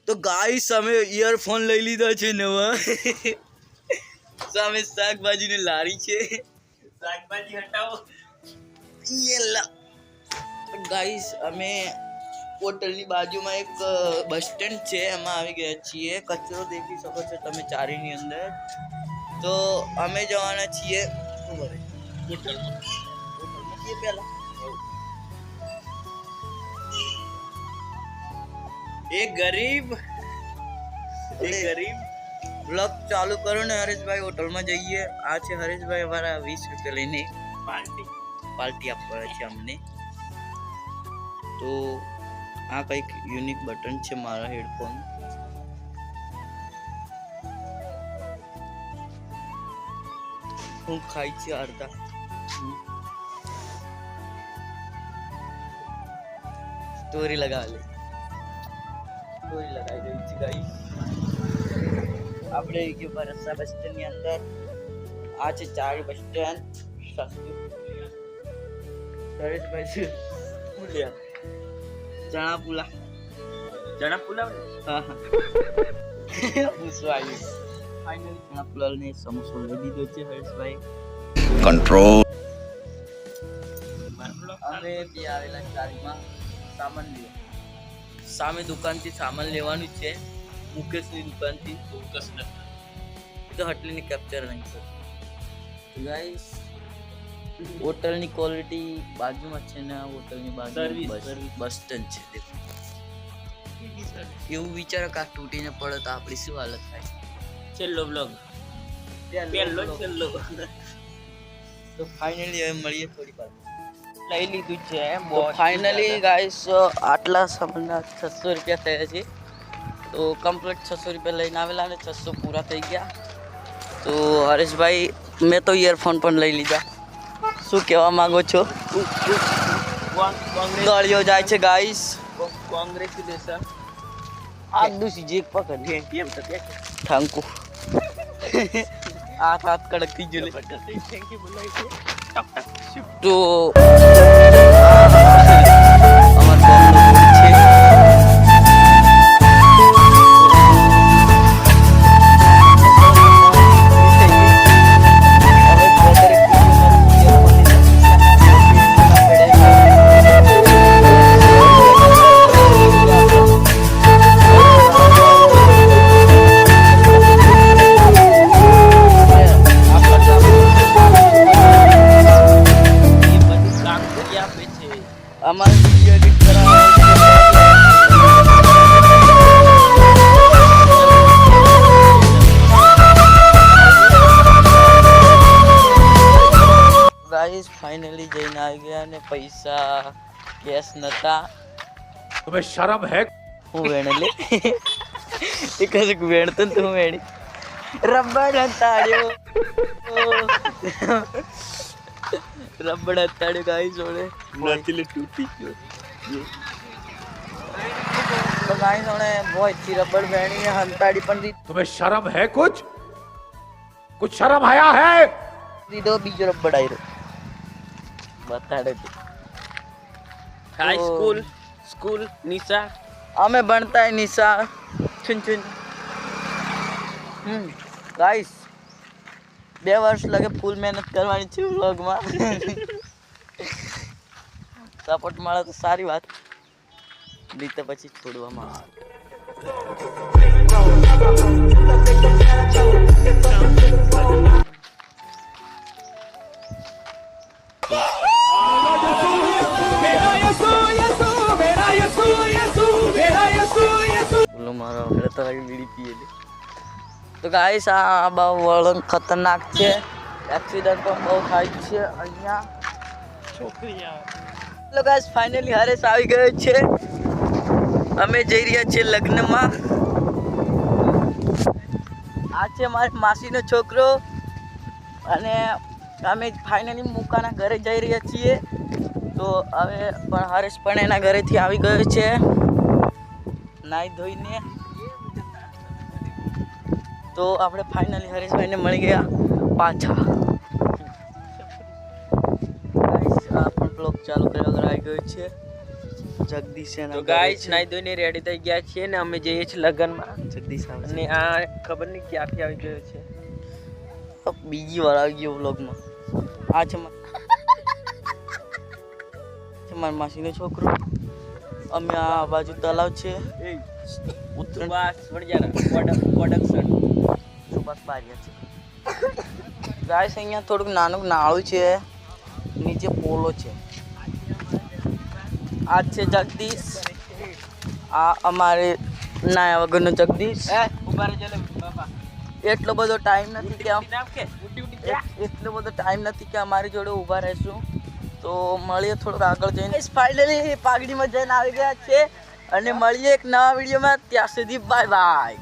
તો ગાઈસ અમે ઇયરફોન લઈ લીધા છે નવા સામે શાકભાજીની લારી છે શાકભાજી હટાવો ગાઈસ અમે હોટલની બાજુમાં એક બસ સ્ટેન્ડ છે એમાં આવી ગયા છીએ કચરો દેખી શકો છો તમે ચારીની અંદર તો અમે જવાના છીએ હોટલમાં પહેલા एक गरीब ब्लॉग चालू करो ना हरीश भाई होटल में जाइए आज हरीश भाई हमारा 20 रुपये लेने पार्टी आपको हमने तो आ कई यूनिक बटन है मारा हेडफोन हूँ खाई छी अर्धा स्टोरी लगा ले लगाई गई थी गाइस આપણે કે બરસા બસ સ્ટેન્ડ ની અંદર આ છે ચાર બસ સ્ટેન્ડ સસ્તું હરેશભાઈ છે પુલિયા ચણા પુલા હા પૂછવાયું ફાઇનલી ચણા પુલા ને સમોસો લઈ દીધો છે હરેશભાઈ કંટ્રોલ અમે બી આવેલા ચારીમાં સામાન લેવા સામે દુકાનથી સામાન લેવાનું છે મુકેશની દુકાનથી ફોકસ નથી તો હટલીને કેપ્ચર નહીં સર ગાઈસ હોટલની ક્વોલિટી બાજુમાં છે ને હોટલની બાજુ બસ સ્ટેન્ડ છે દેખો એવું વિચારો કે આ તૂટીને પડે તો આપણી શું હાલત થાય છેલ્લો બ્લોગ તો ફાઇનલી હવે મળીએ થોડી વાર લઈ લીધું છે ફાઇનલી ગાઈસ આટલા સામાનના 600 રૂપિયા થયા છે તો કમ્પ્લીટ 600 રૂપિયા લઈને આવેલા અને 600 પૂરા થઈ ગયા તો હરેશભાઈ મેં તો ઇયરફોન પણ લઈ લીધા શું કહેવા માંગો છો ગાડીઓ જાય છે ગાઈસ કોંગ્રેચ્યુલેશન આ દૂસરી જેક પકડ કેમ તો થેન્ક યુ આ હાથ કડક થઈ ગયો થેન્ક યુ બોલાય છે તો আমার বন্ধ করছে हमारे वीडियो एडिट करा गाइस फाइनली जैन आ गया ने पैसा कैश नता तुम्हें शर्म है हूँ वेणले एक वेणतो तू वेणी रब्बर हताड़ियो रबड़ हताड़े गाइस ओले नाचले टूटी गयो तो गाइस ओने बहुत अच्छी रबड़ वेणी है हंताड़ी पण दी तुम्हें शर्म है कुछ शर्म आया है दी दो बीजो रबड़ आई रो बताड़े थे हाई स्कूल निशा हमें बनता है निशा चुन गाइस 2 વર્ષ લગે ફૂલ મહેનત કરવાની છે વ્લોગમાં સપોર્ટ મળે તો સારી વાત દીતે પછી છોડવામાં મારો હમણાં તો બીડી પીએ તો ગાઈસ આ બહુ વળંગ ખતરનાક છે એક્સિડન્ટ પણ બહુ થાય છે અહીંયા છોકરી આવે ગાઈસ ફાઇનલી હરેશ આવી ગયો છે અમે જઈ રહ્યા છીએ લગ્નમાં આ છે મારી માસીનો છોકરો અને અમે ફાઇનલી મુકાના ઘરે જઈ રહ્યા છીએ તો હવે પણ હરેશ પણ એના ઘરેથી આવી ગયો છે નાઈ ધોઈને तो આપણે ફાઇનલી હરેશભાઈને મળી ગયા પાછા ગાઈસ આ પણ બ્લોગ ચાલુ કર્યો આવી ગયો છે જગદીશ તો ગાઈસ નાઈ ધોઈને રેડી થઈ ગયા છીએ ને અમે જઈએ છીએ લગનમાં. જગદીશ આવે અને આ ખબર નહીં ક્યાંથી આવી ગયો છે. બીજી વાર આવી ગયો વ્લોગમાં. આ છે મારા માસીનો છોકરો. અમે આ બાજુ તલાવ છે સુભાષ વણજારા પ્રોડક્શન. સુભાષ બારિયા છે. ગાઈસ અહીંયા થોડુંક નાનું નાળું છે, નીચે પોલો છે. આ છે જગદીશ. આ અમારે નાયા વગરનો જગદીશ. એટલો બધો ટાઈમ નથી કે અમારી જોડે ઊભા રહેશું. તો મળીએ થોડુંક આગળ જઈને. ફાઇનલી પાઘડીમાં જઈને આવી ગયા છે અને મળીએ એક નવા વિડીયોમાં. ત્યાં સુધી બાય બાય.